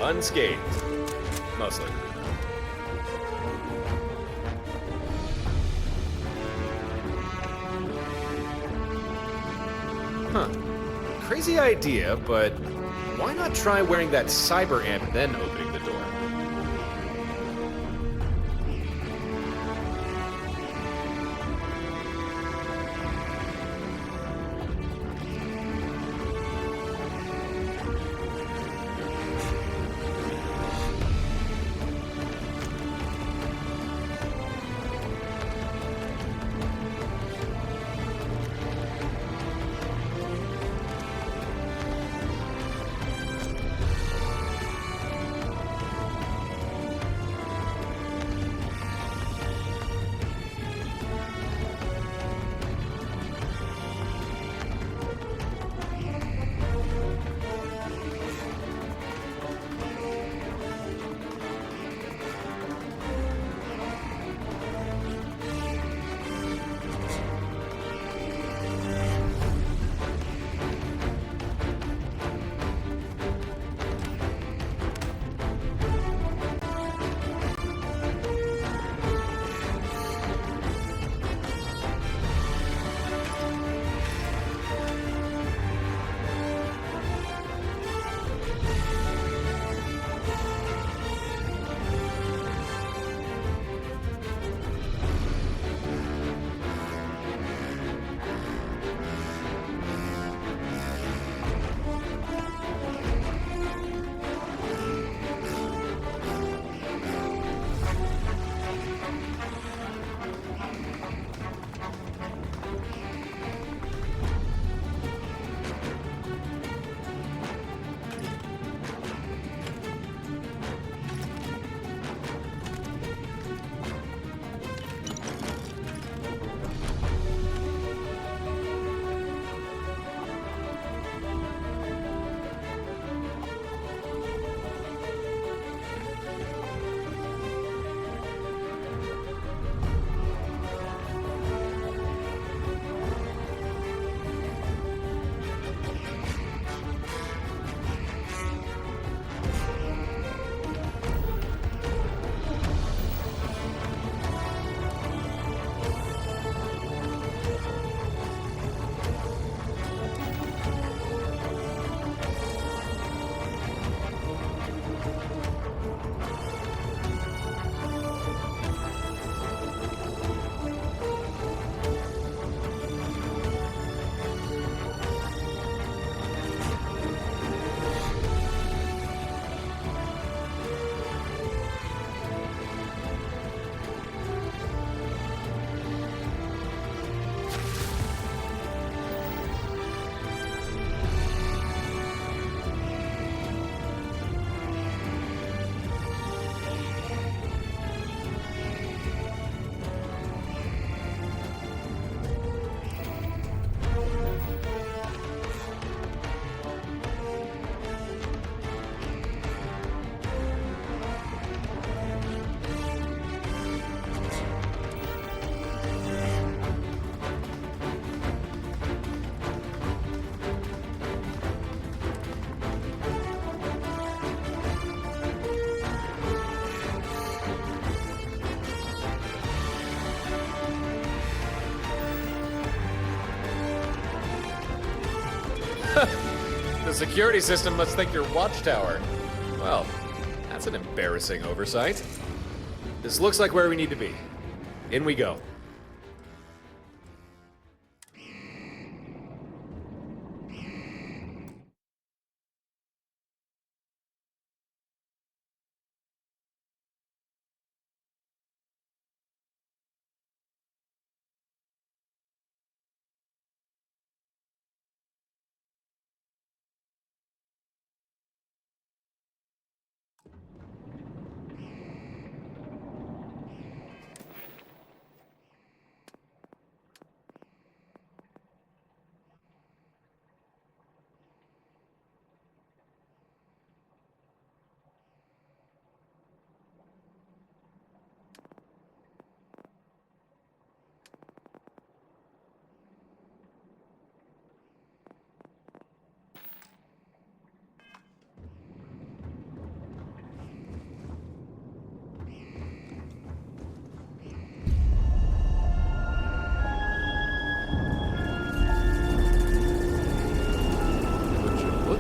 unscathed. Mostly. Huh. Crazy idea, but why not try wearing that cyber amp then opening the door? The security system must think you're Watchtower. Well, that's an embarrassing oversight. This looks like where we need to be. In we go.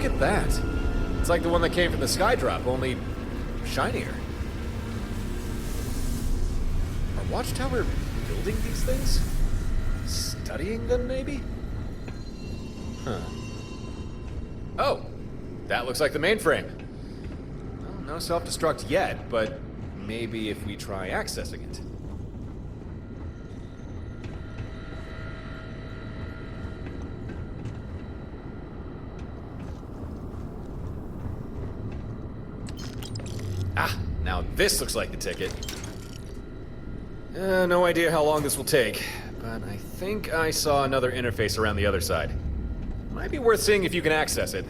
Look at that. It's like the one that came from the Skydrop, only shinier. Are Watchtower building these things? Studying them, maybe? Huh. Oh! That looks like the mainframe. Well, no self-destruct yet, but maybe if we try accessing it. Ah, now this looks like the ticket. No idea how long this will take, but I think I saw another interface around the other side. Might be worth seeing if you can access it.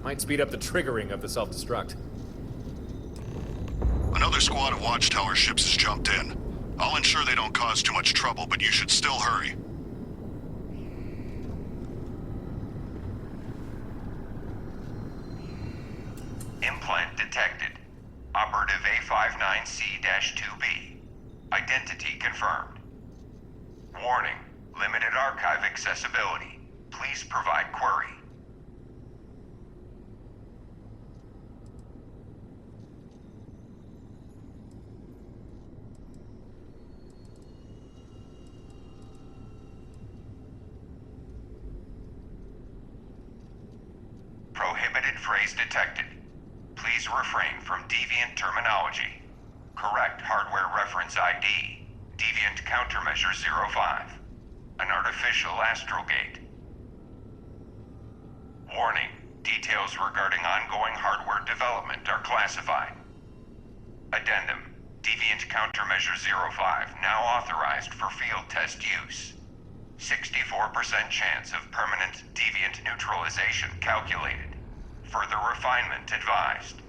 Might speed up the triggering of the self-destruct. Another squad of Watchtower ships has jumped in. I'll ensure they don't cause too much trouble, but you should still hurry. Implant detected. Operative A59C-2B. Identity confirmed. Warning. Limited archive accessibility. Please provide query. Prohibited phrase detected. Please refrain from deviant terminology. Correct hardware reference ID. Deviant countermeasure 05. An artificial astral gate. Warning. Details regarding ongoing hardware development are classified. Addendum. Deviant countermeasure 05 now authorized for field test use. 64% chance of permanent deviant neutralization calculated. Further refinement advised.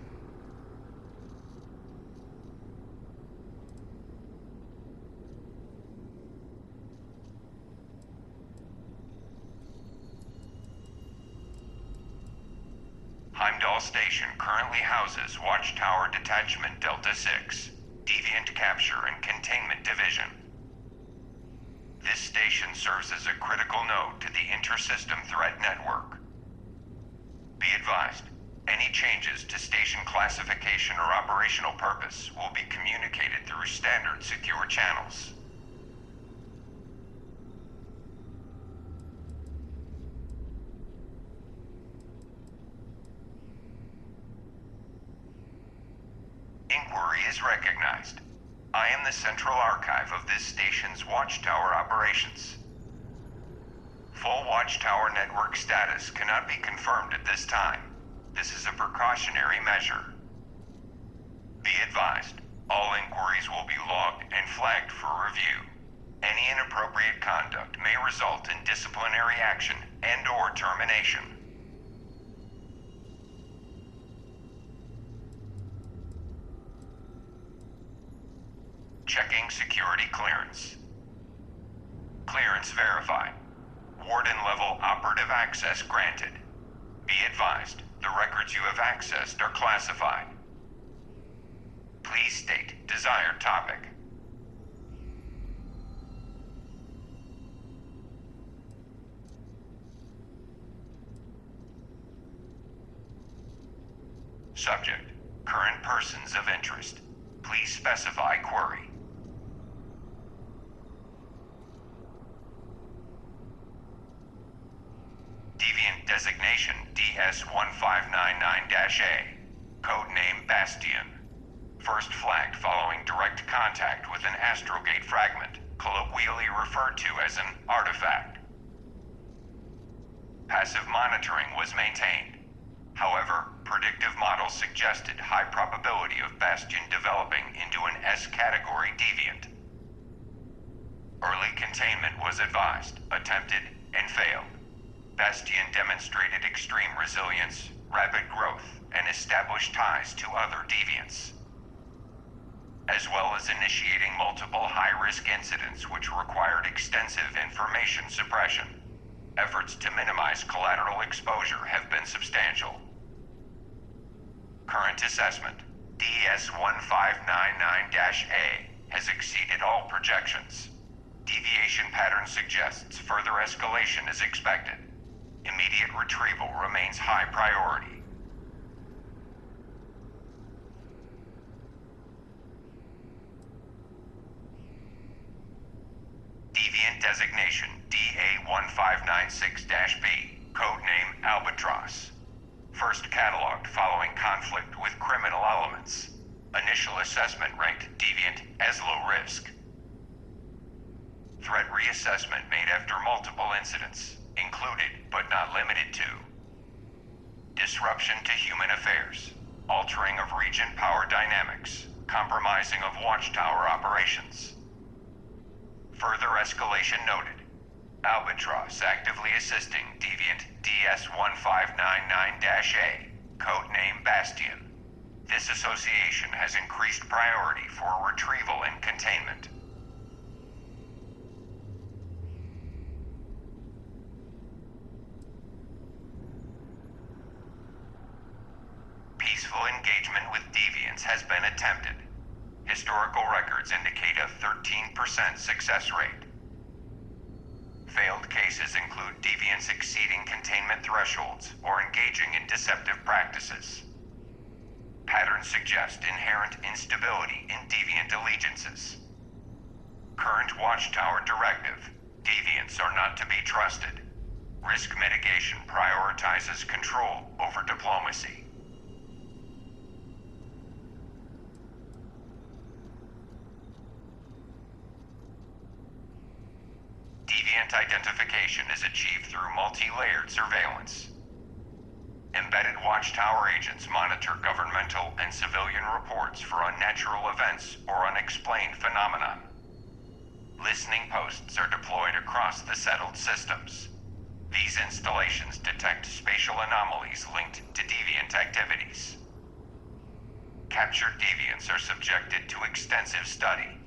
Heimdall Station currently houses Watchtower Detachment Delta 6, Deviant Capture and Containment Division. This station serves as a critical node to the inter-system threat network. Be advised, any changes to station classification or operational purpose will be communicated through standard secure channels. Inquiry is recognized. I am the central archive of this station's Watchtower operations. Full Watchtower network status cannot be confirmed at this time. This is a precautionary measure. Be advised, all inquiries will be logged and flagged for review. Any inappropriate conduct may result in disciplinary action and/or termination. Checking security clearance. Clearance verified. Warden-level operative access granted. Be advised, the records you have accessed are classified. Please state desired topic. Subject, current persons of interest. Please specify query. Deviant designation DS-1599-A. Codename Bastion. First flagged following direct contact with an astrogate fragment, colloquially referred to as an artifact. Passive monitoring was maintained. However, predictive models suggested high probability of Bastion developing into an S-category deviant. Early containment was advised, attempted, and failed. Bastion demonstrated extreme resilience, rapid growth, and established ties to other deviants, as well as initiating multiple high-risk incidents which required extensive information suppression. Efforts to minimize collateral exposure have been substantial. Current assessment, DS-1599-A, has exceeded all projections. Deviation pattern suggests further escalation is expected. Immediate retrieval remains high priority. Deviant designation DA-1596-B, codename Albatross. First cataloged following conflict with criminal elements. Initial assessment ranked Deviant as low risk. Threat reassessment made after multiple incidents, included but not limited to disruption to human affairs, altering of region power dynamics, compromising of watchtower operations. Further escalation noted. Albatross actively assisting Deviant DS-1599-A, codename Bastion. This association has increased priority for retrieval and containment. Peaceful engagement with deviants has been attempted. Historical records indicate a 13% success rate. Failed cases include deviants exceeding containment thresholds or engaging in deceptive practices. Patterns suggest inherent instability in deviant allegiances. Current Watchtower directive: deviants are not to be trusted. Risk mitigation prioritizes control over diplomacy. Deviant identification is achieved through multi-layered surveillance. Embedded Watchtower agents monitor governmental and civilian reports for unnatural events or unexplained phenomena. Listening posts are deployed across the settled systems. These installations detect spatial anomalies linked to deviant activities. Captured deviants are subjected to extensive study.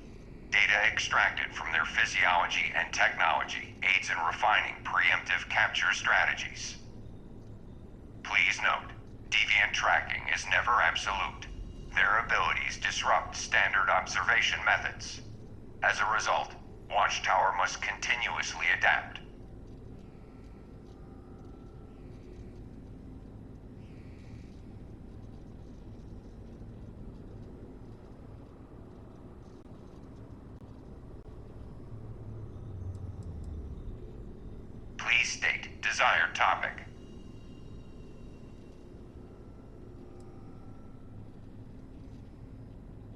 Data extracted from their physiology and technology aids in refining preemptive capture strategies. Please note, deviant tracking is never absolute. Their abilities disrupt standard observation methods. As a result, Watchtower must continuously adapt. Please state desired topic.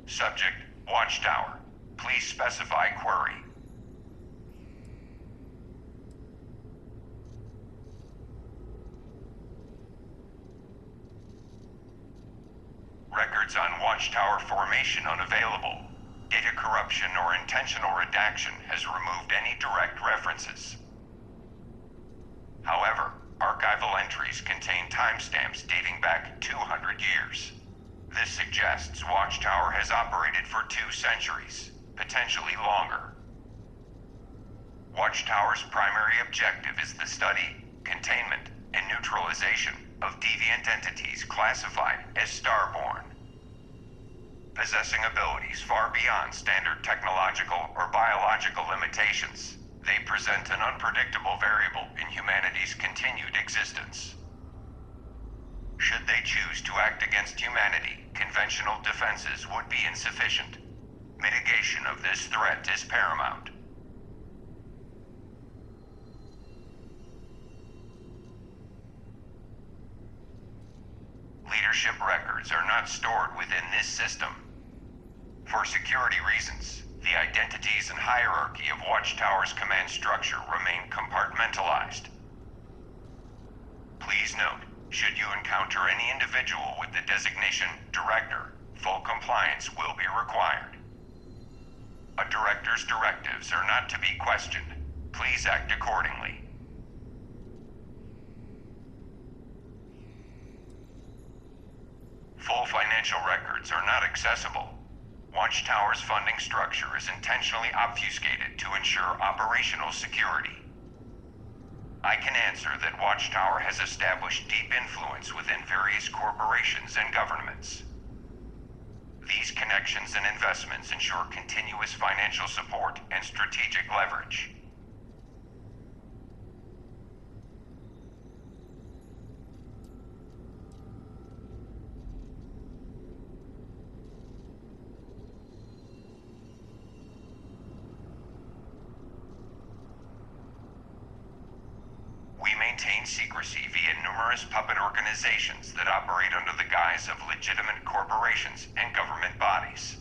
Subject, Watchtower. Please specify query. Records on Watchtower formation unavailable. Data corruption or intentional redaction has removed any direct references. However, archival entries contain timestamps dating back 200 years. This suggests Watchtower has operated for 2 centuries, potentially longer. Watchtower's primary objective is the study, containment, and neutralization of deviant entities classified as starborn. Possessing abilities far beyond standard technological or biological limitations, they present an unpredictable variable in humanity's continued existence. Should they choose to act against humanity, conventional defenses would be insufficient. Mitigation of this threat is paramount. Leadership records are not stored within this system. For security reasons, the identities and hierarchy of Watchtower's command structure remain compartmentalized. Please note, should you encounter any individual with the designation Director, full compliance will be required. A Director's directives are not to be questioned. Please act accordingly. Full financial records are not accessible. Watchtower's funding structure is intentionally obfuscated to ensure operational security. I can answer that Watchtower has established deep influence within various corporations and governments. These connections and investments ensure continuous financial support and strategic leverage. maintain secrecy via numerous puppet organizations that operate under the guise of legitimate corporations and government bodies.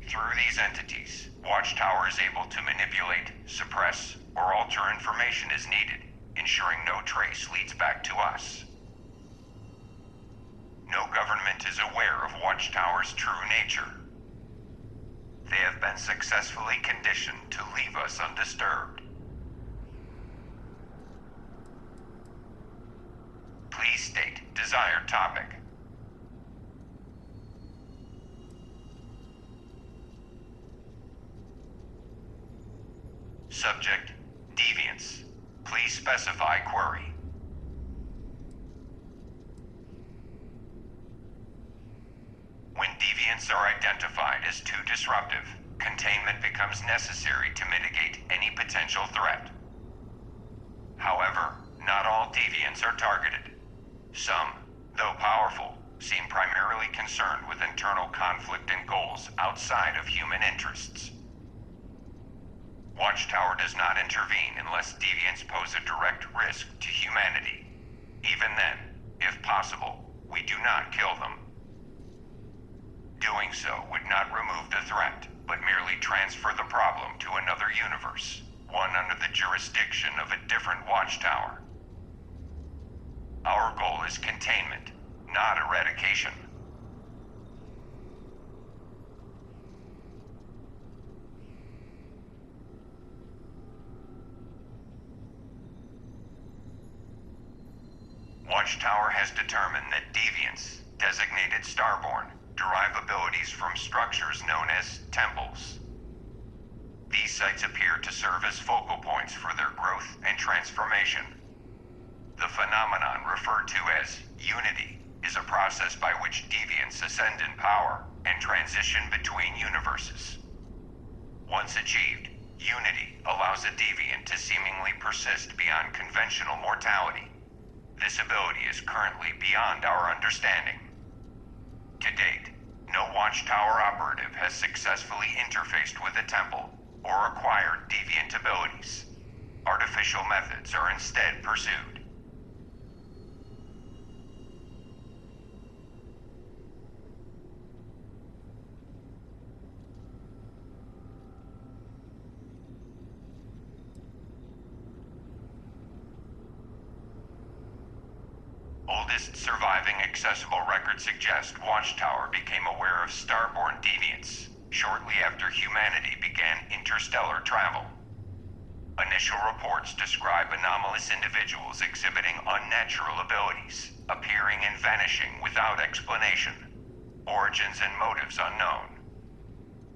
Through these entities, Watchtower is able to manipulate, suppress, or alter information as needed, ensuring no trace leads back to us. No government is aware of Watchtower's true nature. They have been successfully conditioned to leave us undisturbed. Please state desired topic. Subject, deviance. Please specify query. When deviants are identified as too disruptive, containment becomes necessary to mitigate any potential threat. However, not all deviants are targeted. Some, though powerful, seem primarily concerned with internal conflict and goals outside of human interests. Watchtower does not intervene unless deviants pose a direct risk to humanity. Even then, if possible, we do not kill them. Doing so would not remove the threat, but merely transfer the problem to another universe, one under the jurisdiction of a different Watchtower. Our goal is containment, not eradication. Watchtower has determined that deviants, designated Starborn, derive abilities from structures known as temples. These sites appear to serve as focal points for their growth and transformation. The phenomenon referred to as unity is a process by which deviants ascend in power and transition between universes. Once achieved, unity allows a deviant to seemingly persist beyond conventional mortality. This ability is currently beyond our understanding. To date, no Watchtower operative has successfully interfaced with a temple or acquired deviant abilities. Artificial methods are instead pursued. Oldest surviving accessible records suggest Watchtower became aware of Starborn deviants shortly after humanity began interstellar travel. Initial reports describe anomalous individuals exhibiting unnatural abilities, appearing and vanishing without explanation. Origins and motives unknown.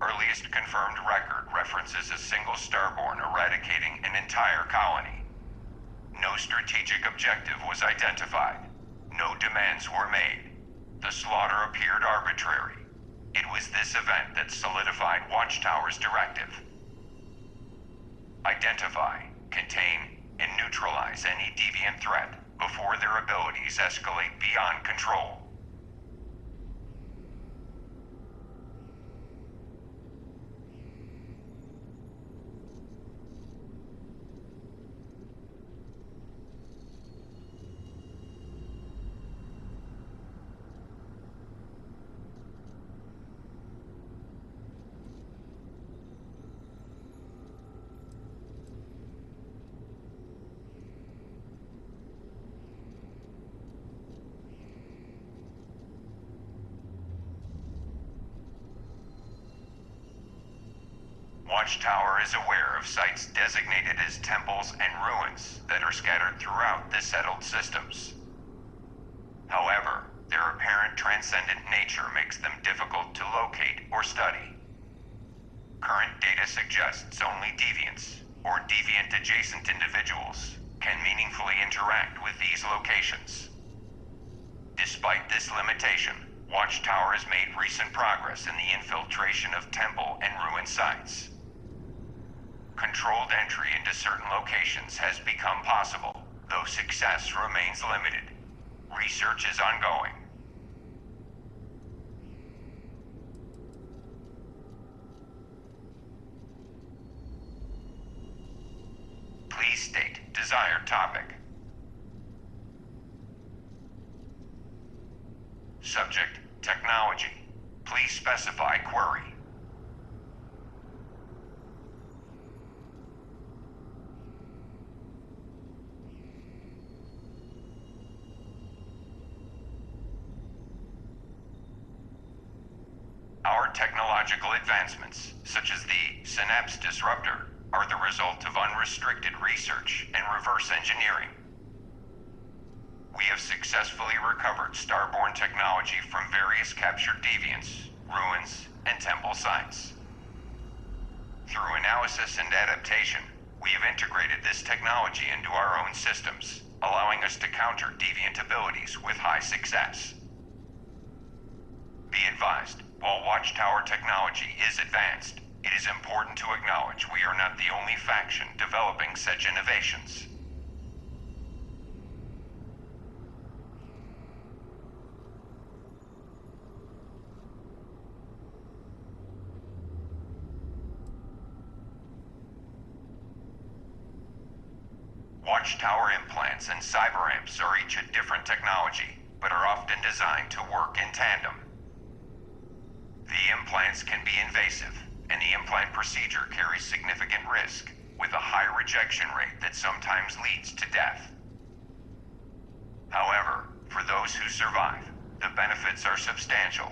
Earliest confirmed record references a single Starborn eradicating an entire colony. No strategic objective was identified. No demands were made. The slaughter appeared arbitrary. It was this event that solidified Watchtower's directive. Identify, contain, and neutralize any deviant threat before their abilities escalate beyond control. Watchtower is aware of sites designated as temples and ruins that are scattered throughout the settled systems. However, their apparent transcendent nature makes them difficult to locate or study. Current data suggests only deviants, or deviant-adjacent individuals, can meaningfully interact with these locations. Despite this limitation, Watchtower has made recent progress in the infiltration of temple and ruin sites. Controlled entry into certain locations has become possible, though success remains limited. Research is ongoing. Please state desired topic. Subject, technology. Please specify query. Our technological advancements, such as the Synapse Disruptor, are the result of unrestricted research and reverse engineering. We have successfully recovered starborn technology from various captured deviants, ruins, and temple sites. Through analysis and adaptation, we have integrated this technology into our own systems, allowing us to counter deviant abilities with high success. Be advised, while Watchtower technology is advanced, it is important to acknowledge we are not the only faction developing such innovations. Watchtower implants and cyberamps are each a different technology, but are often designed to work in tandem. The implants can be invasive, and the implant procedure carries significant risk, with a high rejection rate that sometimes leads to death. However, for those who survive, the benefits are substantial.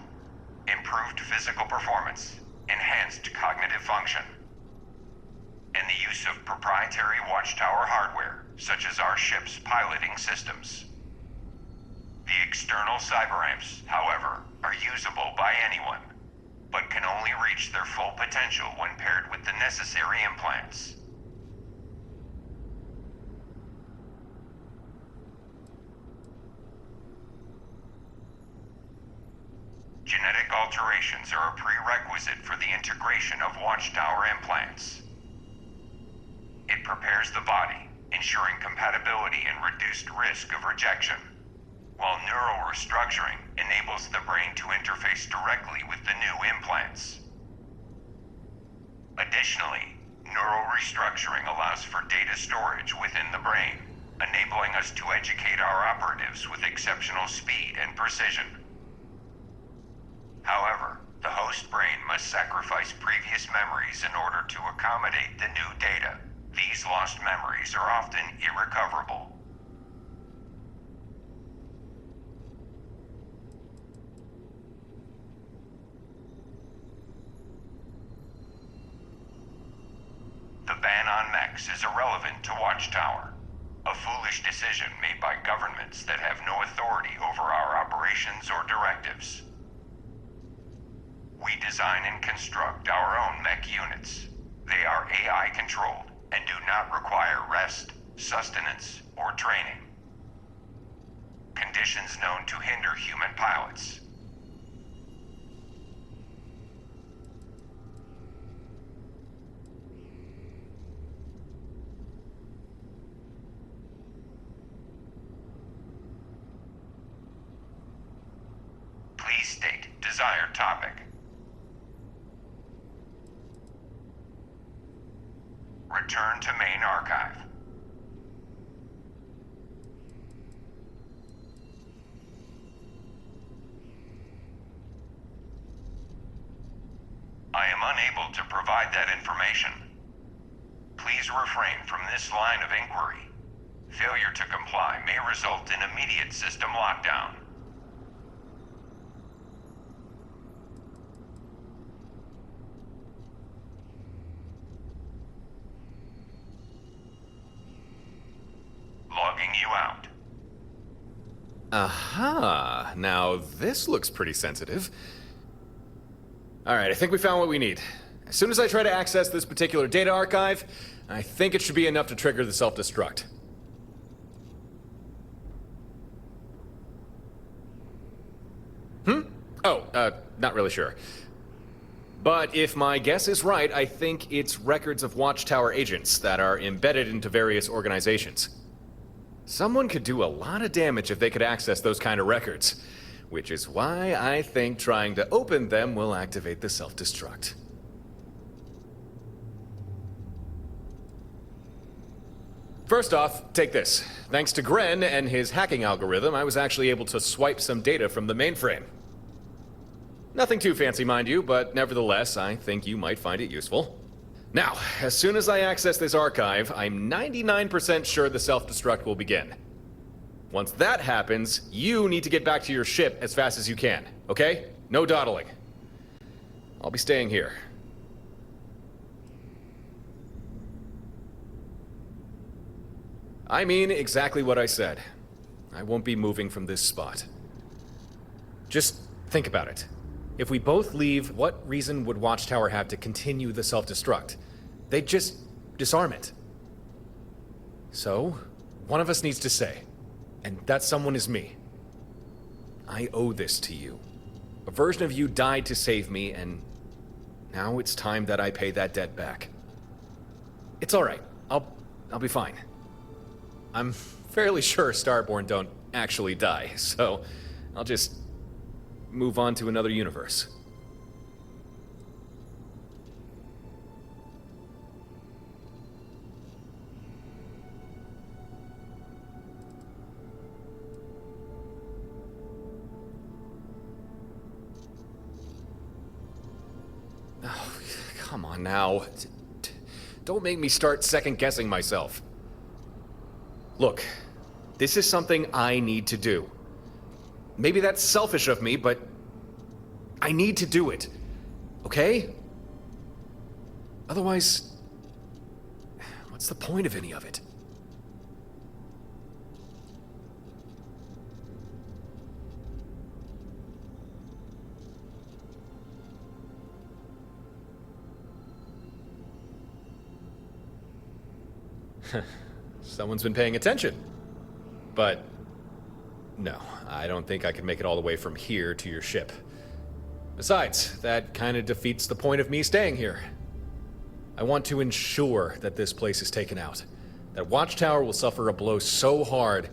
Improved physical performance, enhanced cognitive function, and the use of proprietary Watchtower hardware, such as our ship's piloting systems. The external cyberamps, however, are usable by anyone, but can only reach their full potential when paired with the necessary implants. Genetic alterations are a prerequisite for the integration of Watchtower implants. It prepares the body, ensuring compatibility and reduced risk of rejection, while neural restructuring enables the brain to interface directly with the new implants. Additionally, neural restructuring allows for data storage within the brain, enabling us to educate our operatives with exceptional speed and precision. However, the host brain must sacrifice previous memories in order to accommodate the new data. These lost memories are often irrecoverable. The ban on mechs is irrelevant to Watchtower, a foolish decision made by governments that have no authority over our operations or directives. We design and construct our own mech units. They are AI controlled and do not require rest, sustenance, or training. Conditions known to hinder human pilots. Please state desired topic. Return to main archive. I am unable to provide that information. Please refrain from this line of inquiry. Failure to comply may result in immediate system lockdown. Logging you out. Aha! Now this looks pretty sensitive. Alright, I think we found what we need. As soon as I try to access this particular data archive, I think it should be enough to trigger the self-destruct. Not really sure. But if my guess is right, I think it's records of Watchtower agents that are embedded into various organizations. Someone could do a lot of damage if they could access those kind of records, which is why I think trying to open them will activate the self-destruct. First off, take this. Thanks to Gren and his hacking algorithm, I was actually able to swipe some data from the mainframe. Nothing too fancy, mind you, but nevertheless, I think you might find it useful. Now, as soon as I access this archive, I'm 99% sure the self-destruct will begin. Once that happens, you need to get back to your ship as fast as you can, okay? No dawdling. I'll be staying here. I mean exactly what I said. I won't be moving from this spot. Just think about it. If we both leave, what reason would Watchtower have to continue the self-destruct? They'd just disarm it. So, one of us needs to say, and that someone is me. I owe this to you. A version of you died to save me, and now it's time that I pay that debt back. It's all right. I'll be fine. I'm fairly sure Starborn don't actually die, so I'll just move on to another universe. Oh, come on now. Don't make me start second-guessing myself. Look, this is something I need to do. Maybe that's selfish of me, but I need to do it. Okay? Otherwise, what's the point of any of it? Someone's been paying attention. But no, I don't think I can make it all the way from here to your ship. Besides, that kind of defeats the point of me staying here. I want to ensure that this place is taken out. That Watchtower will suffer a blow so hard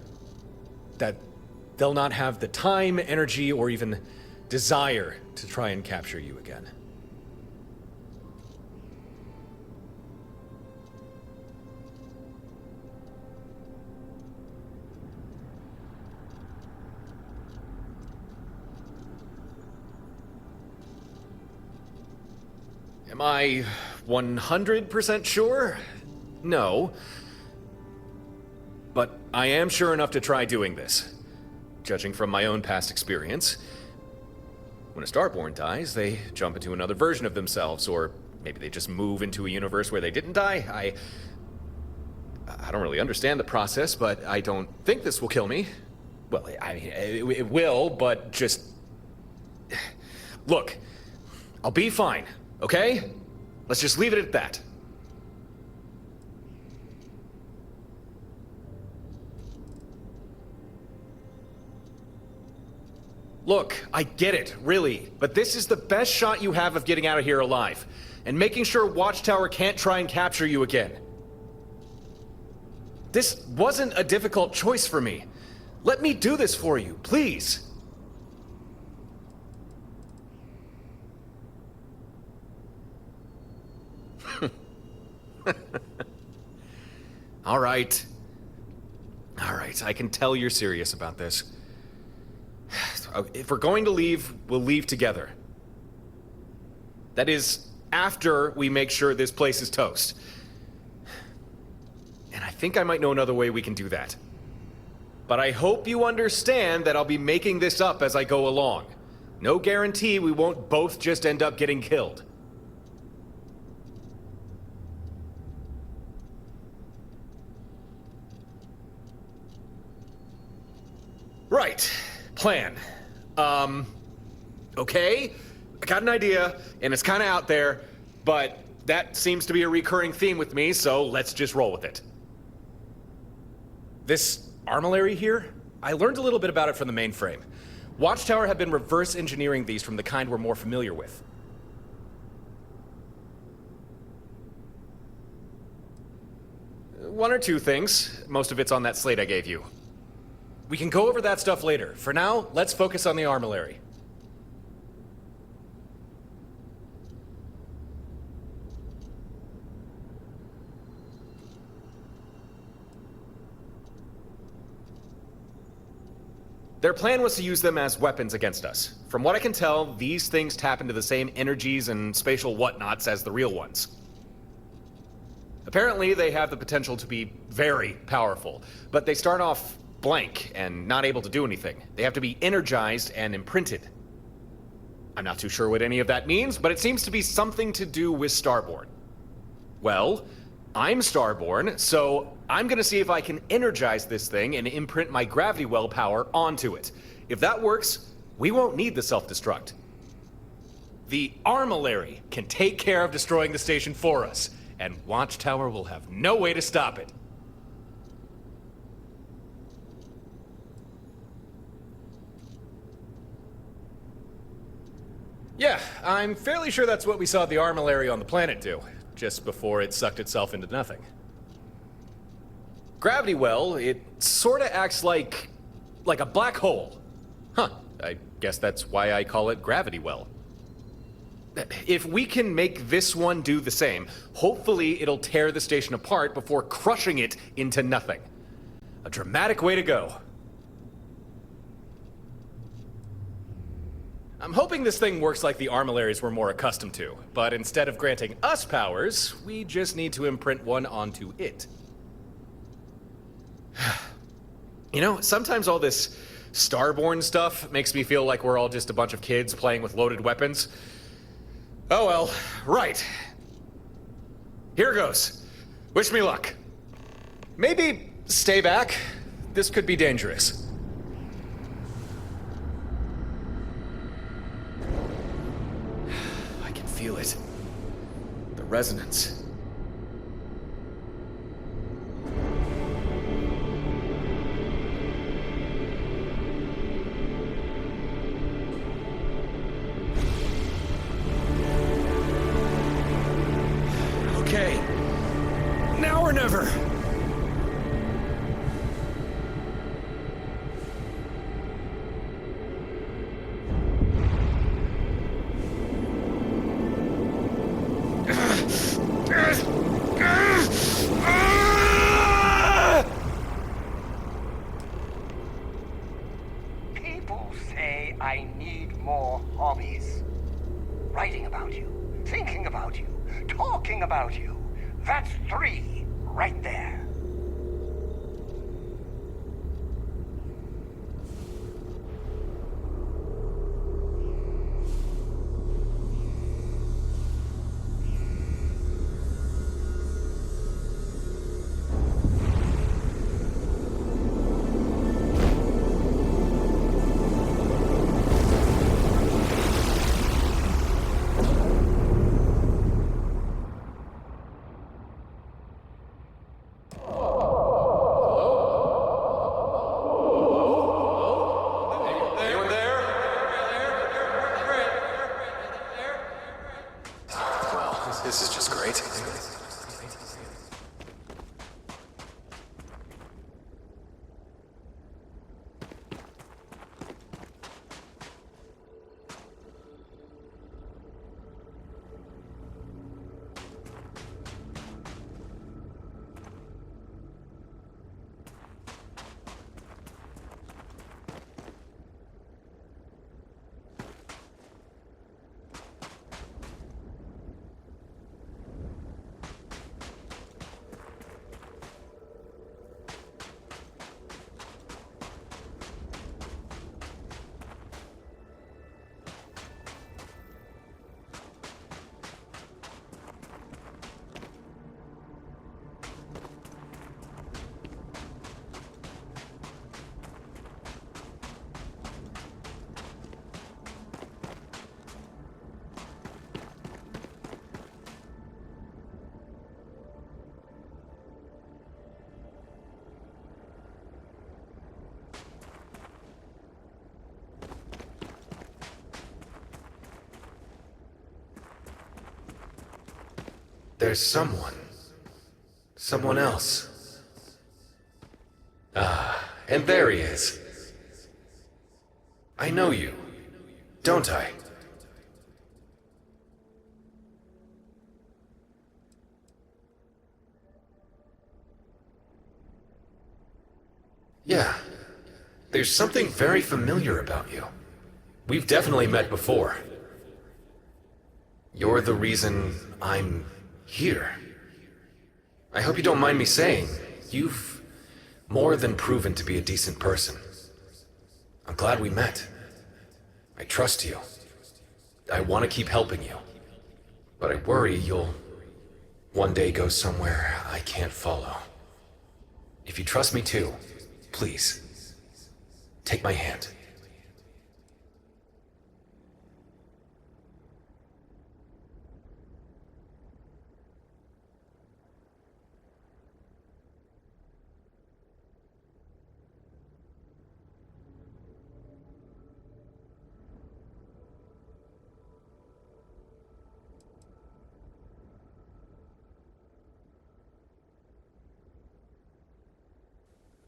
that they'll not have the time, energy, or even desire to try and capture you again. Am I 100% sure? No. But I am sure enough to try doing this. Judging from my own past experience, when a Starborn dies, they jump into another version of themselves, or maybe they just move into a universe where they didn't die. I don't really understand the process, but I don't think this will kill me. Well, I mean, it will, but just... Look, I'll be fine. Okay? Let's just leave it at that. Look, I get it, really, but this is the best shot you have of getting out of here alive, and making sure Watchtower can't try and capture you again. This wasn't a difficult choice for me. Let me do this for you, please. All right. All right, I can tell you're serious about this. If we're going to leave, we'll leave together. That is, after we make sure this place is toast. And I think I might know another way we can do that. But I hope you understand that I'll be making this up as I go along. No guarantee we won't both just end up getting killed. Right. Plan. Okay? I got an idea, and it's kind of out there, but that seems to be a recurring theme with me, so let's just roll with it. This armillary here? I learned a little bit about it from the mainframe. Watchtower have been reverse engineering these from the kind we're more familiar with. One or two things. Most of it's on that slate I gave you. We can go over that stuff later. For now, let's focus on the armillary. Their plan was to use them as weapons against us. From what I can tell, these things tap into the same energies and spatial whatnots as the real ones. Apparently, they have the potential to be very powerful, but they start off blank and not able to do anything. They have to be energized and imprinted. I'm not too sure what any of that means, but it seems to be something to do with Starborn. Well, I'm Starborn, so I'm gonna see if I can energize this thing and imprint my gravity well power onto it. If that works, we won't need the self-destruct. The Armillary can take care of destroying the station for us, and Watchtower will have no way to stop it. Yeah, I'm fairly sure that's what we saw the Armillary on the planet do, just before it sucked itself into nothing. Gravity well, it sorta acts like a black hole. Huh, I guess that's why I call it gravity well. If we can make this one do the same, hopefully it'll tear the station apart before crushing it into nothing. A dramatic way to go. I'm hoping this thing works like the Armillaries we're more accustomed to, but instead of granting us powers, we just need to imprint one onto it. You know, sometimes all this Starborn stuff makes me feel like we're all just a bunch of kids playing with loaded weapons. Oh well, right. Here goes. Wish me luck. Maybe stay back. This could be dangerous. I can feel it. The resonance. Okay. Now or never. People say I need more hobbies. Writing about you, thinking about you, talking about you. That's 3 right there. Anyone there? Well, this is just great. There's someone else. Ah, and there he is. I know you, don't I? Yeah, There's something very familiar about you. We've definitely met before. You're the reason I'm here. I hope you don't mind me saying, you've more than proven to be a decent person. I'm glad we met. I trust you. I want to keep helping you. But I worry you'll one day go somewhere I can't follow. If you trust me too, please, take my hand.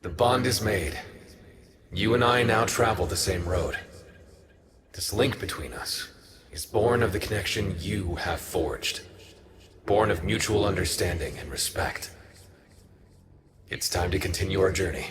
The bond is made. You and I now travel the same road. This link between us is born of the connection you have forged. Born of mutual understanding and respect. It's time to continue our journey.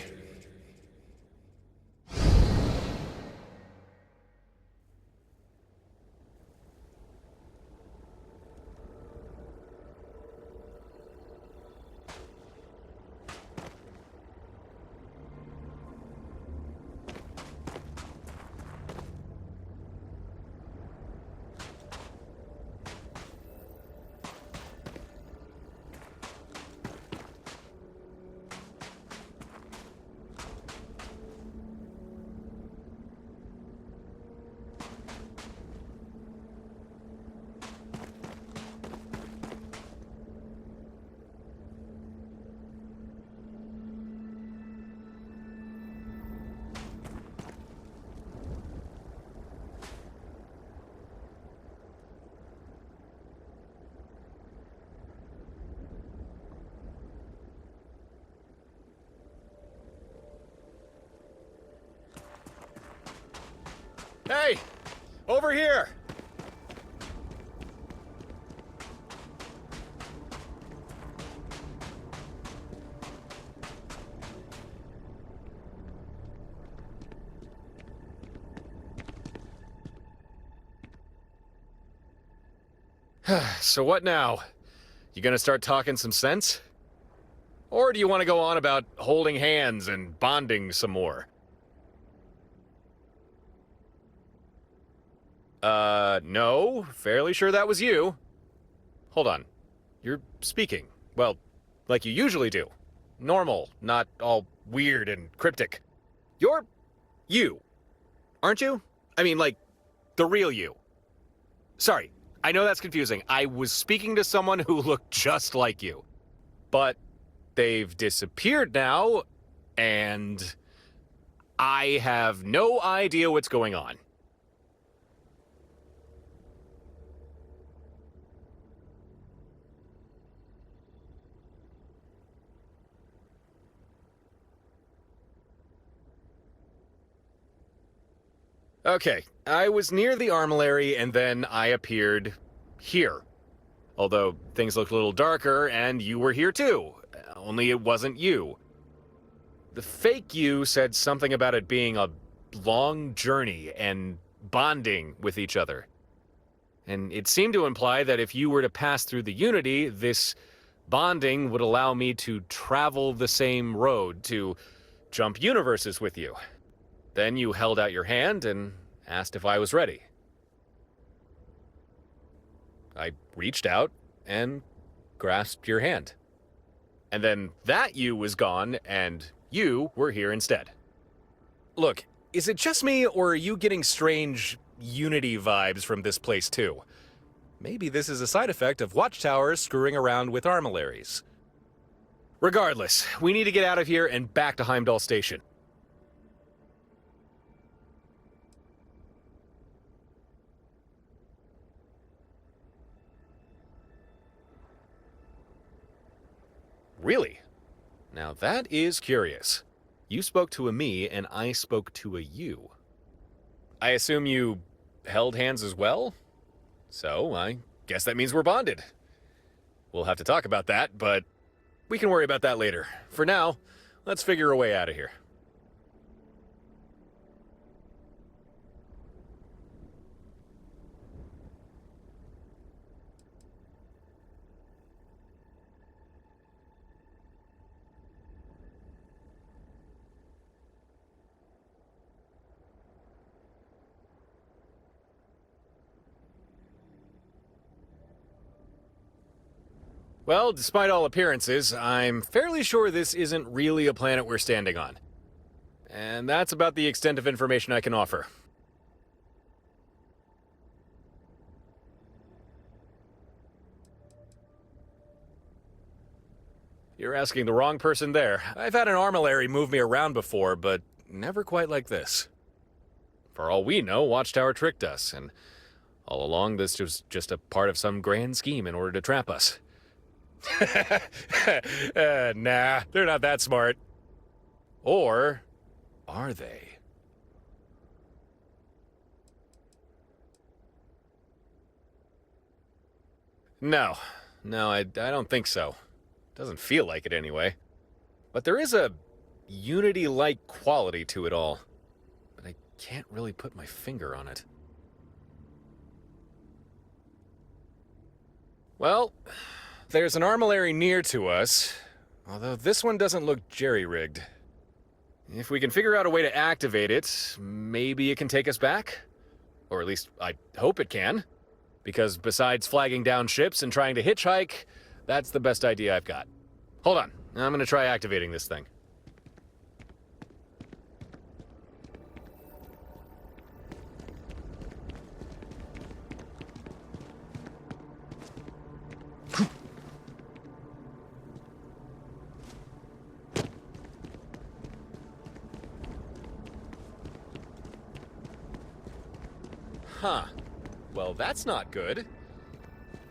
Hey! Over here! So what now? You gonna start talking some sense? Or do you want to go on about holding hands and bonding some more? No. Fairly sure that was you. Hold on. You're speaking. Well, like you usually do. Normal, not all weird and cryptic. You're you, aren't you? I mean, like, the real you. Sorry, I know that's confusing. I was speaking to someone who looked just like you. But they've disappeared now, and I have no idea what's going on. Okay, I was near the armillary and then I appeared here. Although things looked a little darker and you were here too. Only it wasn't you. The fake you said something about it being a long journey and bonding with each other. And it seemed to imply that if you were to pass through the Unity, this bonding would allow me to travel the same road, to jump universes with you. Then you held out your hand and asked if I was ready. I reached out and grasped your hand. And then that you was gone and you were here instead. Look, is it just me or are you getting strange Unity vibes from this place too? Maybe this is a side effect of watchtowers screwing around with armillaries. Regardless, we need to get out of here and back to Heimdall Station. Really? Now that is curious. You spoke to a me and I spoke to a you. I assume you held hands as well? So I guess that means we're bonded. We'll have to talk about that, but we can worry about that later. For now, let's figure a way out of here. Well, despite all appearances, I'm fairly sure this isn't really a planet we're standing on. And that's about the extent of information I can offer. You're asking the wrong person there. I've had an armillary move me around before, but never quite like this. For all we know, Watchtower tricked us, and all along this was just a part of some grand scheme in order to trap us. Nah, they're not that smart. Or are they? No, I don't think so. Doesn't feel like it anyway. But there is a Unity-like quality to it all. But I can't really put my finger on it. Well, there's an armillary near to us, although this one doesn't look jerry-rigged. If we can figure out a way to activate it, maybe it can take us back? Or at least, I hope it can. Because besides flagging down ships and trying to hitchhike, that's the best idea I've got. Hold on, I'm gonna try activating this thing. Huh. Well, that's not good.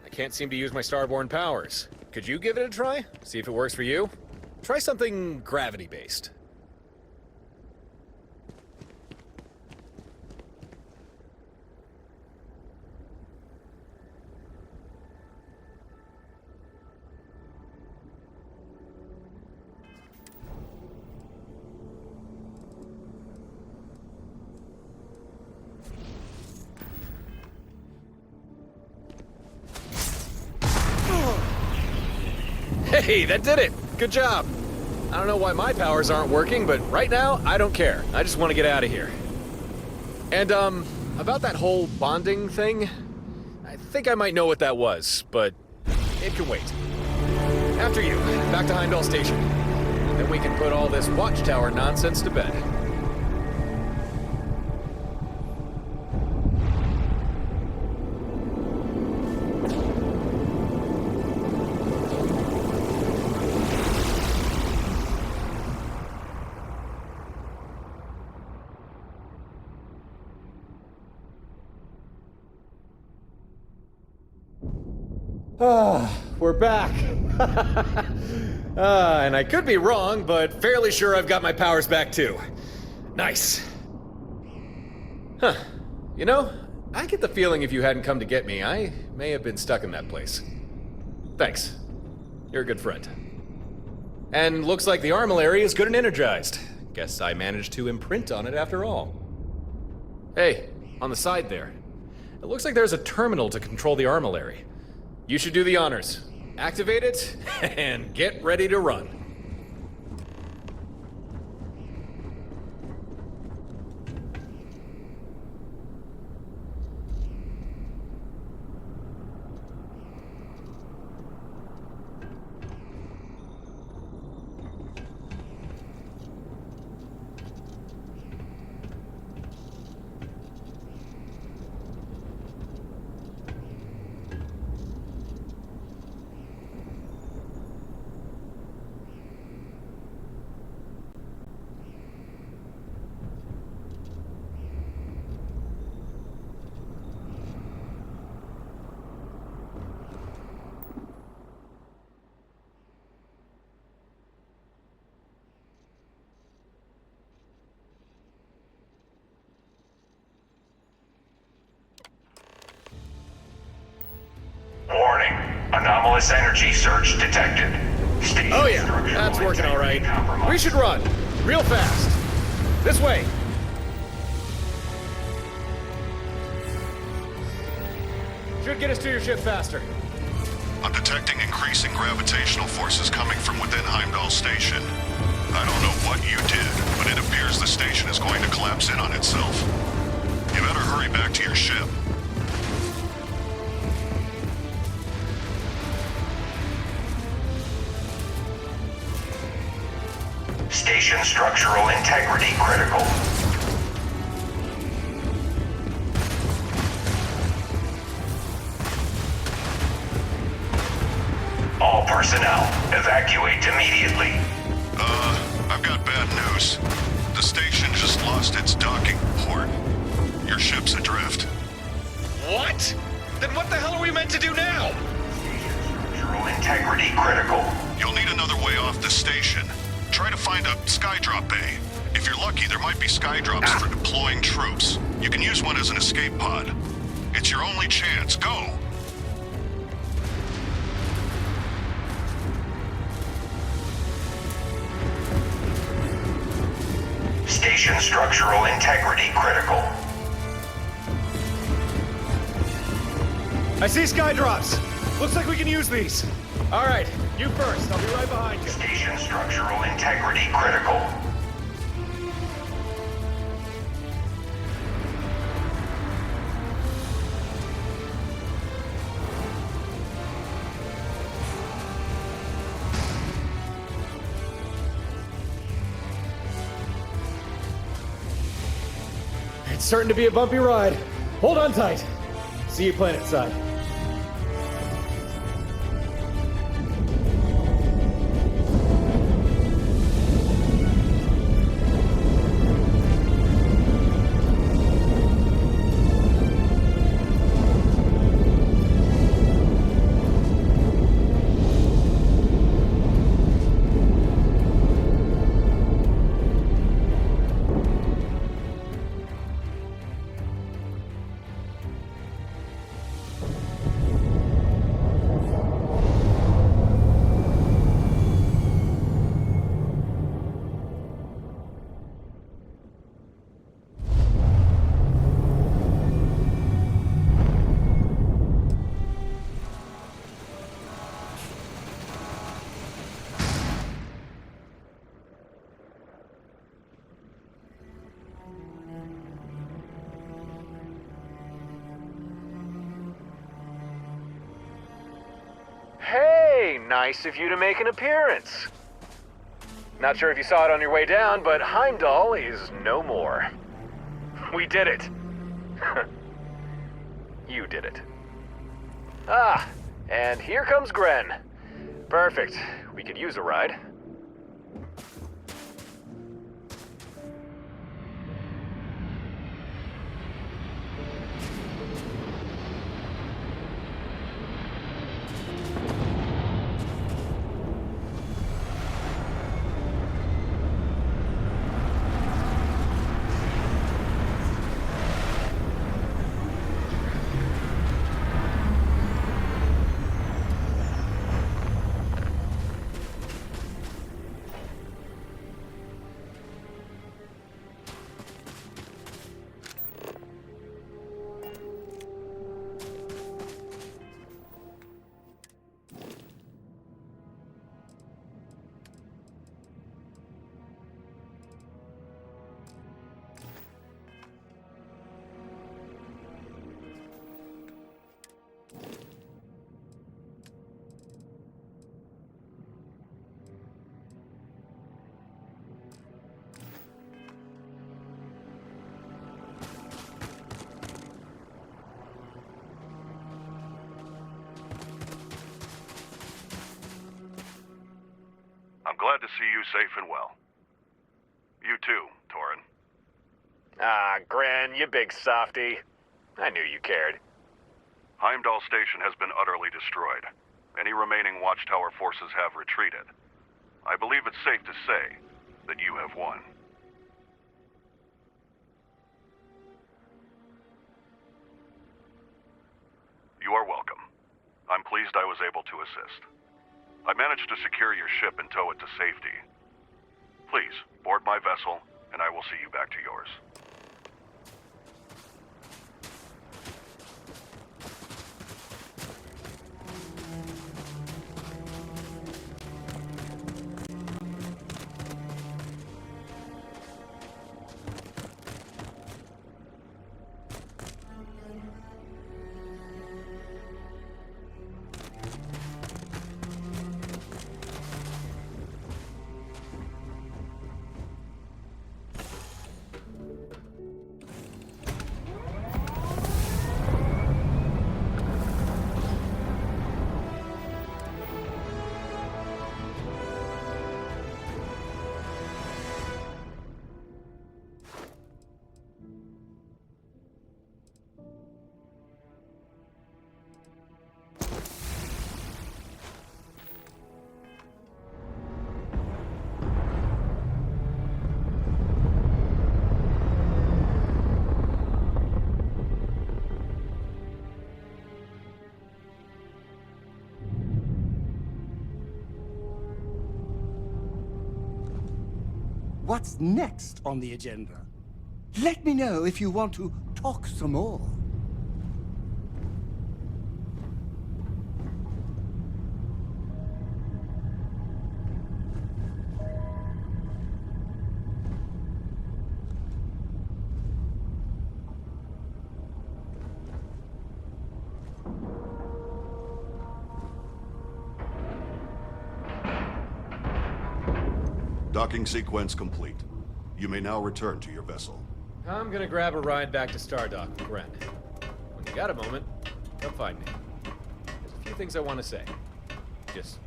I can't seem to use my starborn powers. Could you give it a try? See if it works for you? Try something gravity-based. Hey, that did it! Good job! I don't know why my powers aren't working, but right now, I don't care. I just want to get out of here. And, about that whole bonding thing, I think I might know what that was, but it can wait. After you, back to Heimdall Station. Then we can put all this Watchtower nonsense to bed. We're back. And I could be wrong, but fairly sure I've got my powers back too. Nice. Huh. You know, I get the feeling if you hadn't come to get me, I may have been stuck in that place. Thanks. You're a good friend. And looks like the armillary is good and energized. Guess I managed to imprint on it after all. Hey, on the side there. It looks like there's a terminal to control the armillary. You should do the honors. Activate it, and get ready to run. Warning. Anomalous energy surge detected. Station Oh yeah, structural that's working all right. integrity compromised. We should run. Real fast. This way. Should get us to your ship faster. I'm detecting increasing gravitational forces coming from within Heimdall Station. I don't know what you did, but it appears the station is going to collapse in on itself. You better hurry back to your ship. evacuate immediately. I've got bad news. The station just lost its docking port. Your ship's adrift. What? Then what the hell are we meant to do now? Structural integrity critical. You'll need another way off the station. Try to find a skydrop bay. If you're lucky, there might be skydrops for deploying troops. You can use one as an escape pod. It's your only chance. Go! Station structural integrity critical. I see skydrops. Looks like we can use these. All right, you first. I'll be right behind you. Station structural integrity critical. It's starting to be a bumpy ride. Hold on tight. See you planet side. Hey, nice of you to make an appearance. Not sure if you saw it on your way down, but Heimdall is no more. We did it. You did it. Ah, and here comes Gren. Perfect. We could use a ride. I'm glad to see you safe and well. You too, Torin. Ah, Gren, you big softy. I knew you cared. Heimdall Station has been utterly destroyed. Any remaining Watchtower forces have retreated. I believe it's safe to say that you have won. You are welcome. I'm pleased I was able to assist. I managed to secure your ship and tow it to safety. Please, board my vessel, and I will see you back to yours. what's next on the agenda. Let me know if you want to talk some more. Docking sequence complete. You may now return to your vessel. I'm gonna grab a ride back to Stardock with Gren. When you got a moment, come find me. There's a few things I want to say. Just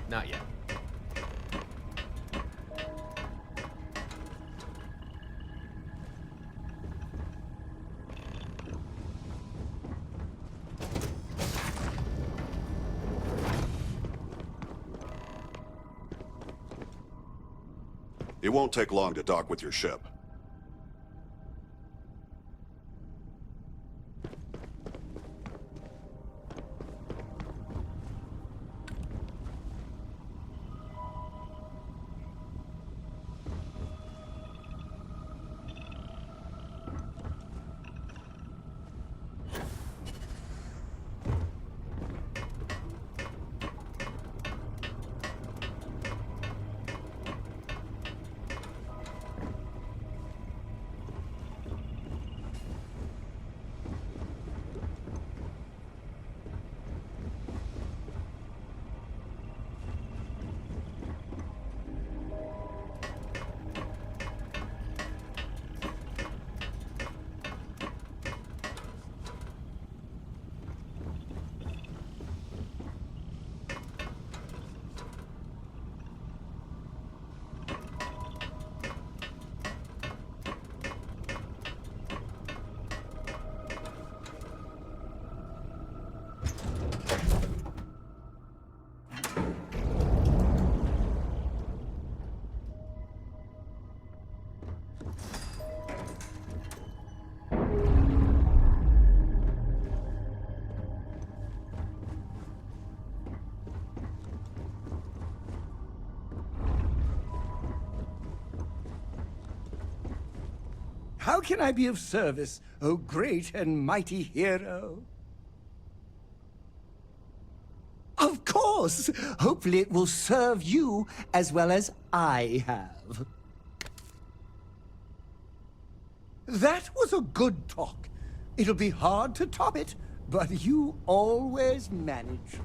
not yet. It won't take long to dock with your ship. How can I be of service, O great and mighty hero? Of course! Hopefully it will serve you as well as I have. That was a good talk. It'll be hard to top it, but you always manage.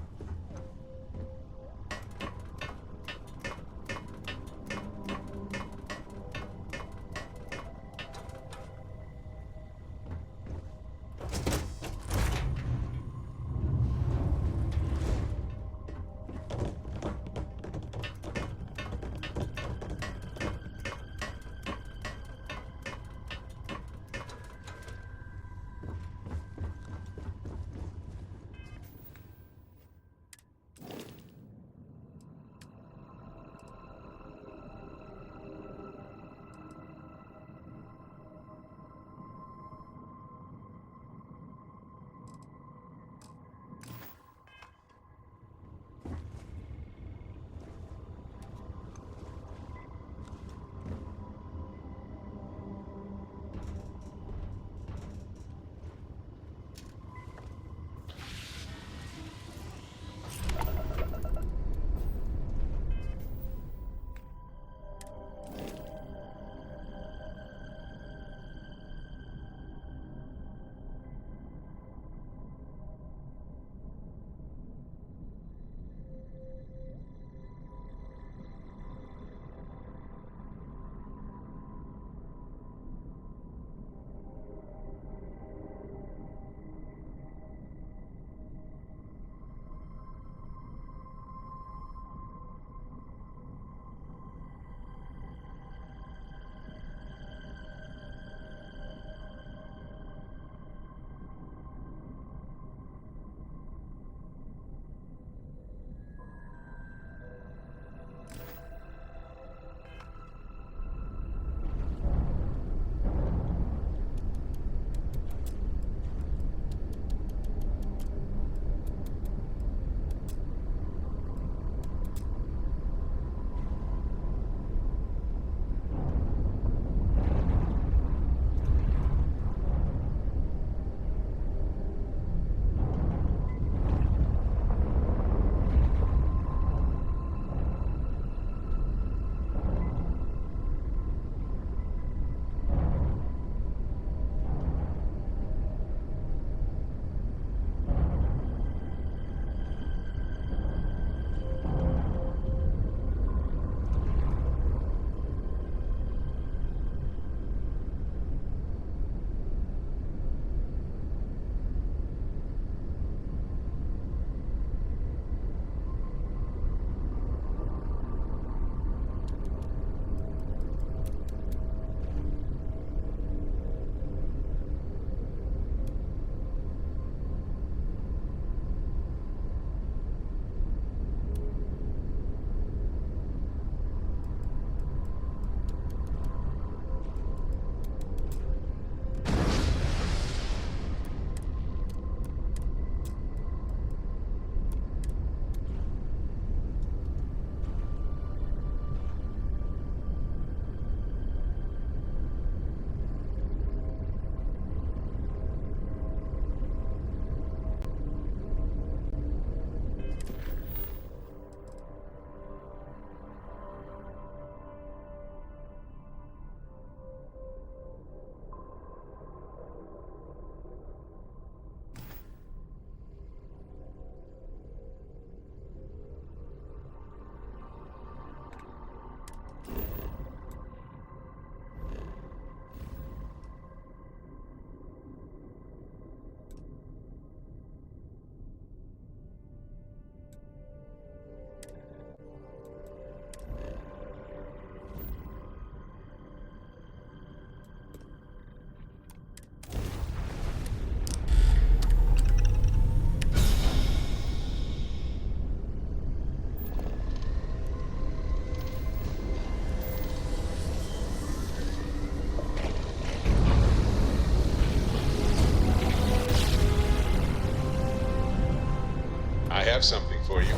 have something for you.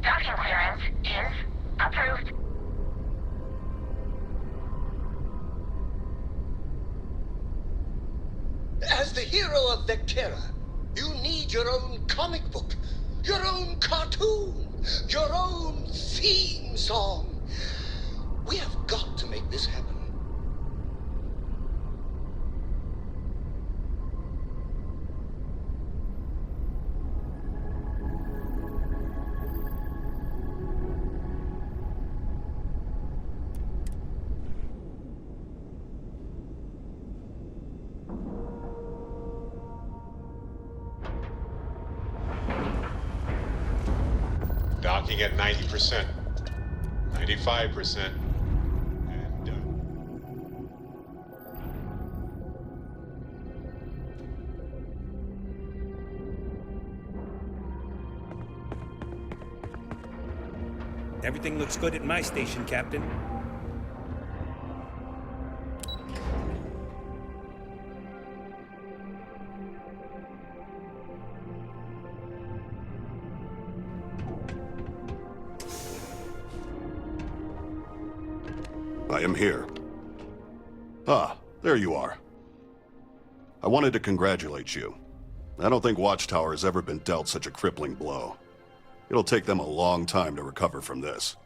Docking clearance is approved. As the hero of Vectera, you need your own comic book, your own cartoon, your own theme song. We have got to make this happen. Docking at 90%, 95%, and done. Everything looks good at my station, Captain. I am here. Ah, there you are. I wanted to congratulate you. I don't think Watchtower has ever been dealt such a crippling blow. It'll take them a long time to recover from this.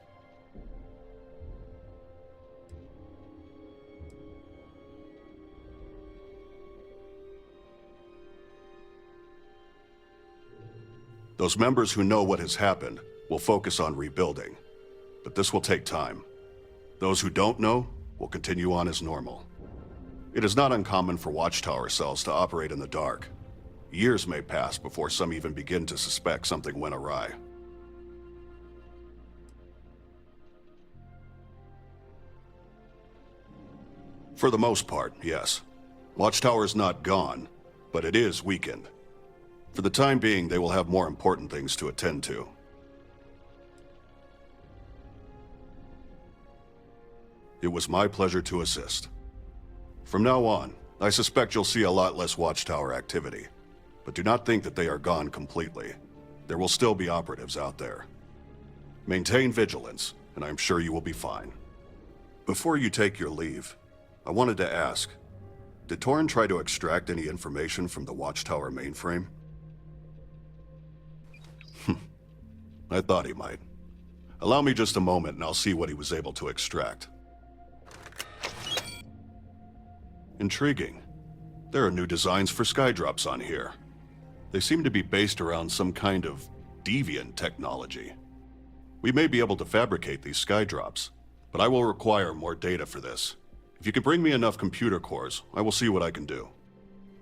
Those members who know what has happened will focus on rebuilding, but this will take time. Those who don't know will continue on as normal. It is not uncommon for Watchtower cells to operate in the dark. Years may pass before some even begin to suspect something went awry. For the most part, yes. Watchtower is not gone, but it is weakened. For the time being, they will have more important things to attend to. It was my pleasure to assist. From now on, I suspect you'll see a lot less Watchtower activity, but do not think that they are gone completely. There will still be operatives out there. Maintain vigilance, and I'm sure you will be fine. Before you take your leave, I wanted to ask, did Torrin try to extract any information from the Watchtower mainframe? I thought he might. Allow me just a moment and I'll see what he was able to extract. Intriguing. There are new designs for skydrops on here. They seem to be based around some kind of deviant technology. We may be able to fabricate these skydrops, but I will require more data for this. If you can bring me enough computer cores, I will see what I can do.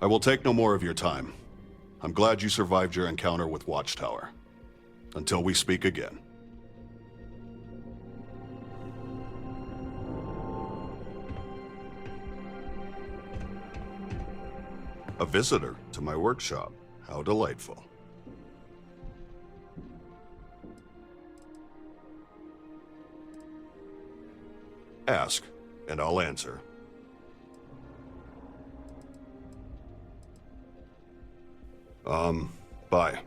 I will take no more of your time. I'm glad you survived your encounter with Watchtower. Until we speak again. A visitor to my workshop. How delightful. Ask, and I'll answer. Bye.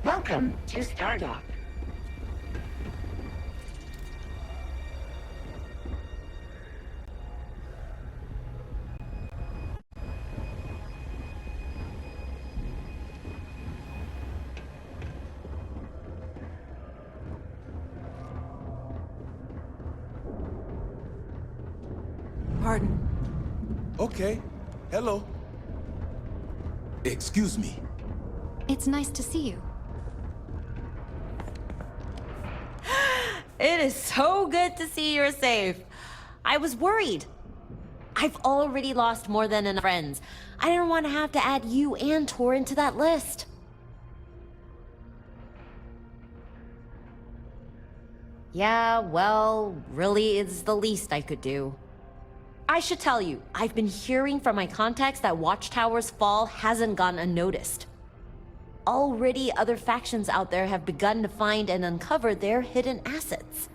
Welcome to Stardock. Pardon. Okay. Hello. Excuse me. It's nice to see you. It is so good to see you're safe. I was worried. I've already lost more than enough friends. I didn't want to have to add you and Torin to that list. Yeah, well, really it's the least I could do. I should tell you, I've been hearing from my contacts that Watchtower's fall hasn't gone unnoticed. Already other factions out there have begun to find and uncover their hidden assets.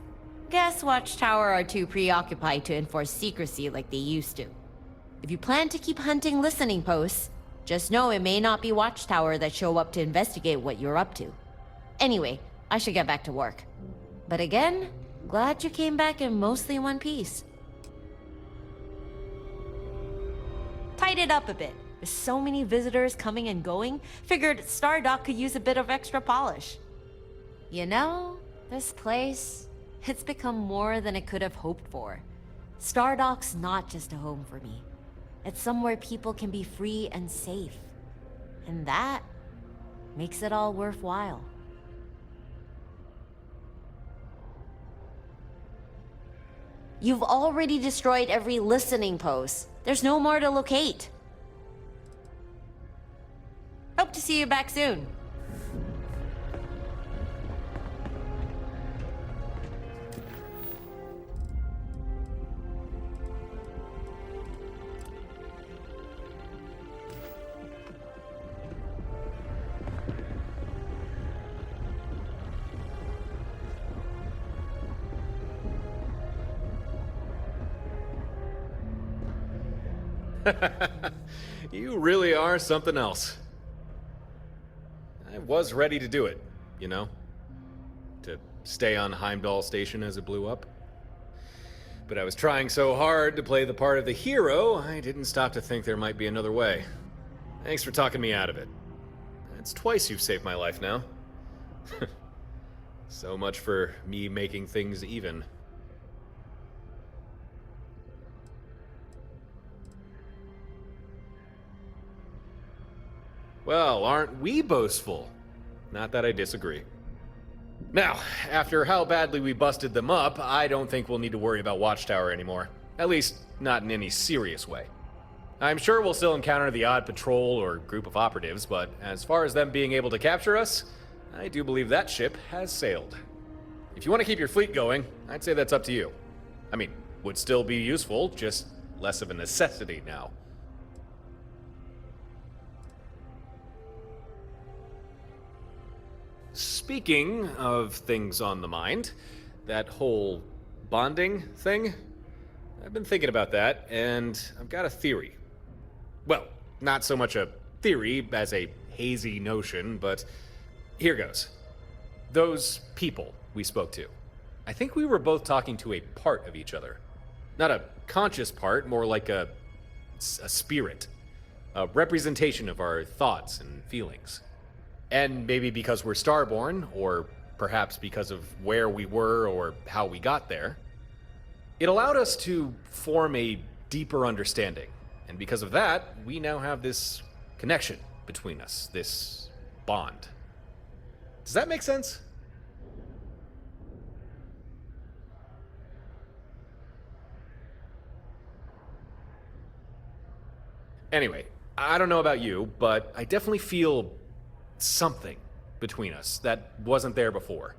Guess Watchtower are too preoccupied to enforce secrecy like they used to. If you plan to keep hunting listening posts, just know it may not be Watchtower that show up to investigate what you're up to. Anyway, I should get back to work. But again, glad you came back in mostly one piece. Tied it up a bit. With so many visitors coming and going, figured Stardock could use a bit of extra polish. You know, this place, it's become more than it could have hoped for. Stardock's not just a home for me. It's somewhere people can be free and safe. And that makes it all worthwhile. You've already destroyed every listening post. There's no more to locate. Hope to see you back soon. You really are something else. I was ready to do it, you know? To stay on Heimdall Station as it blew up. But I was trying so hard to play the part of the hero, I didn't stop to think there might be another way. Thanks for talking me out of it. It's twice you've saved my life now. So much for me making things even. Well, aren't we boastful? Not that I disagree. Now, after how badly we busted them up, I don't think we'll need to worry about Watchtower anymore. At least, not in any serious way. I'm sure we'll still encounter the odd patrol or group of operatives, but as far as them being able to capture us, I do believe that ship has sailed. If you want to keep your fleet going, I'd say that's up to you. I mean, would still be useful, just less of a necessity now. Speaking of things on the mind, that whole bonding thing, I've been thinking about that, and I've got a theory. Well, not so much a theory as a hazy notion, but here goes. Those people we spoke to, I think we were both talking to a part of each other. Not a conscious part, more like a spirit. A representation of our thoughts and feelings. And maybe because we're starborn, or perhaps because of where we were or how we got there, it allowed us to form a deeper understanding. And because of that, we now have this connection between us, this bond. Does that make sense? Anyway, I don't know about you, but I definitely feel something between us that wasn't there before.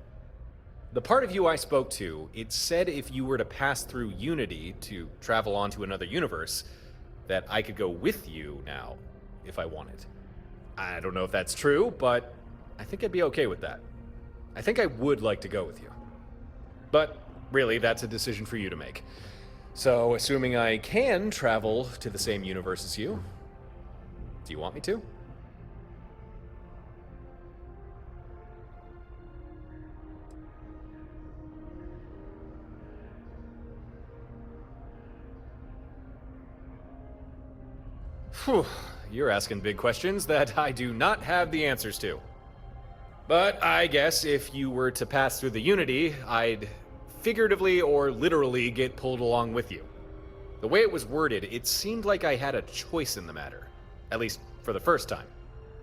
The part of you I spoke to, it said if you were to pass through Unity to travel onto another universe, that I could go with you now, if I wanted. I don't know if that's true, but I think I'd be okay with that. I think I would like to go with you. But really, that's a decision for you to make. So, assuming I can travel to the same universe as you, do you want me to? Whew, you're asking big questions that I do not have the answers to. But I guess if you were to pass through the Unity, I'd figuratively or literally get pulled along with you. The way it was worded, it seemed like I had a choice in the matter. At least for the first time.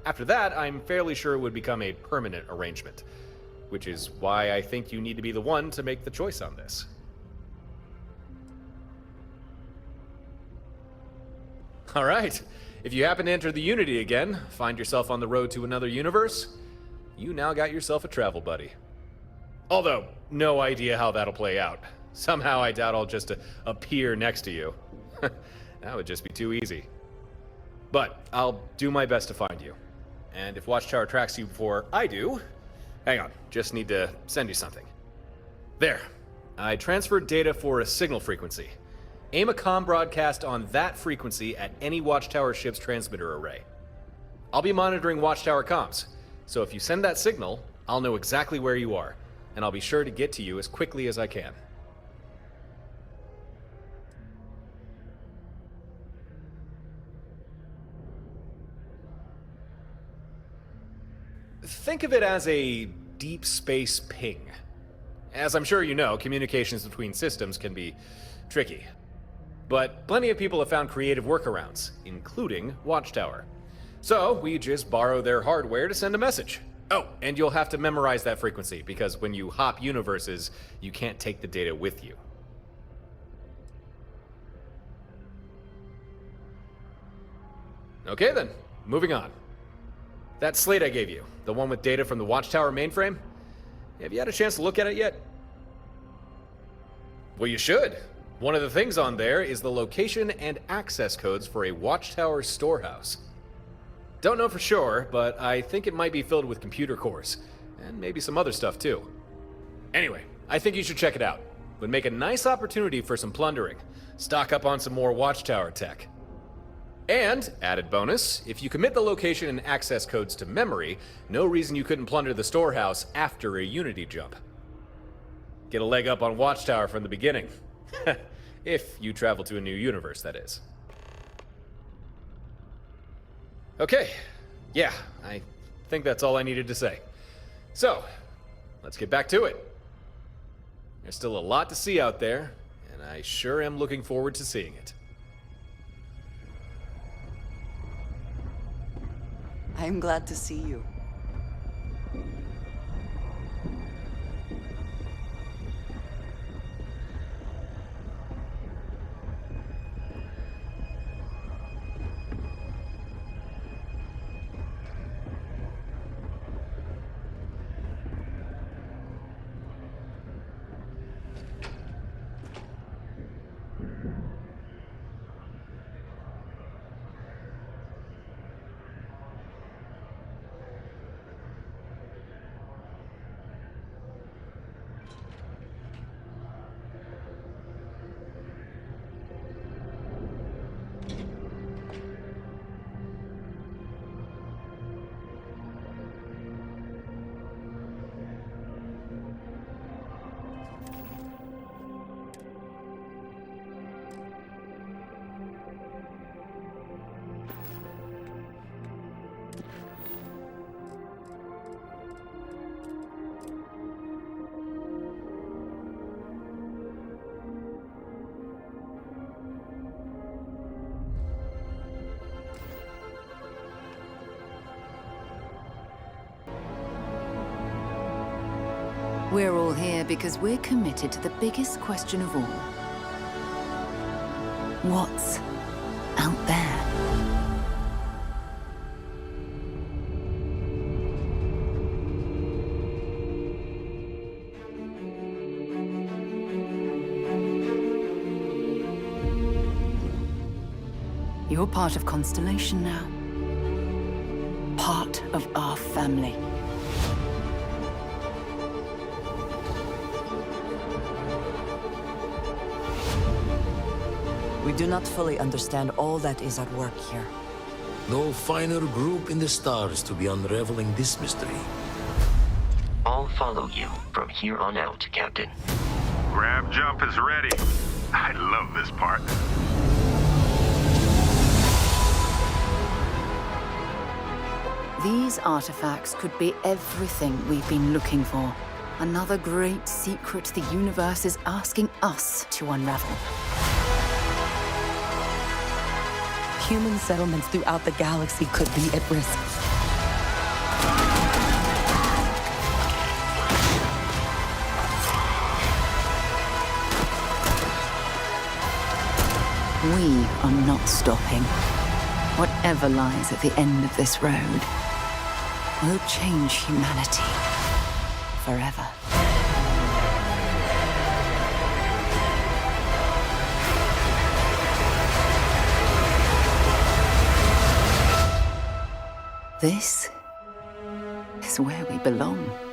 After that, I'm fairly sure it would become a permanent arrangement, which is why I think you need to be the one to make the choice on this. All right. If you happen to enter the Unity again, find yourself on the road to another universe, you now got yourself a travel buddy. Although, no idea how that'll play out. Somehow I doubt I'll just appear next to you. That would just be too easy. But I'll do my best to find you. And if Watchtower tracks you before I do, hang on, just need to send you something. There. I transferred data for a signal frequency. Aim a comm broadcast on that frequency at any Watchtower ship's transmitter array. I'll be monitoring Watchtower comms, so if you send that signal, I'll know exactly where you are, and I'll be sure to get to you as quickly as I can. Think of it as a deep space ping. As I'm sure you know, communications between systems can be tricky. But plenty of people have found creative workarounds, including Watchtower. So we just borrow their hardware to send a message. Oh, and you'll have to memorize that frequency, because when you hop universes, you can't take the data with you. Okay then, moving on. That slate I gave you, the one with data from the Watchtower mainframe, have you had a chance to look at it yet? Well, you should. One of the things on there is the location and access codes for a Watchtower storehouse. Don't know for sure, but I think it might be filled with computer cores, and maybe some other stuff too. Anyway, I think you should check it out. Would make a nice opportunity for some plundering. Stock up on some more Watchtower tech. And, added bonus, if you commit the location and access codes to memory, no reason you couldn't plunder the storehouse after a Unity jump. Get a leg up on Watchtower from the beginning. If you travel to a new universe, that is. Okay, yeah, I think that's all I needed to say. So, let's get back to it. There's still a lot to see out there, and I sure am looking forward to seeing it. I'm glad to see you. We're all here because we're committed to the biggest question of all. What's out there? You're part of Constellation now. Part of our family. We do not fully understand all that is at work here. No finer group in the stars to be unraveling this mystery. I'll follow you from here on out, Captain. Grab jump is ready. I love this part. These artifacts could be everything we've been looking for. Another great secret the universe is asking us to unravel. Human settlements throughout the galaxy could be at risk. We are not stopping. Whatever lies at the end of this road will change humanity forever. This is where we belong.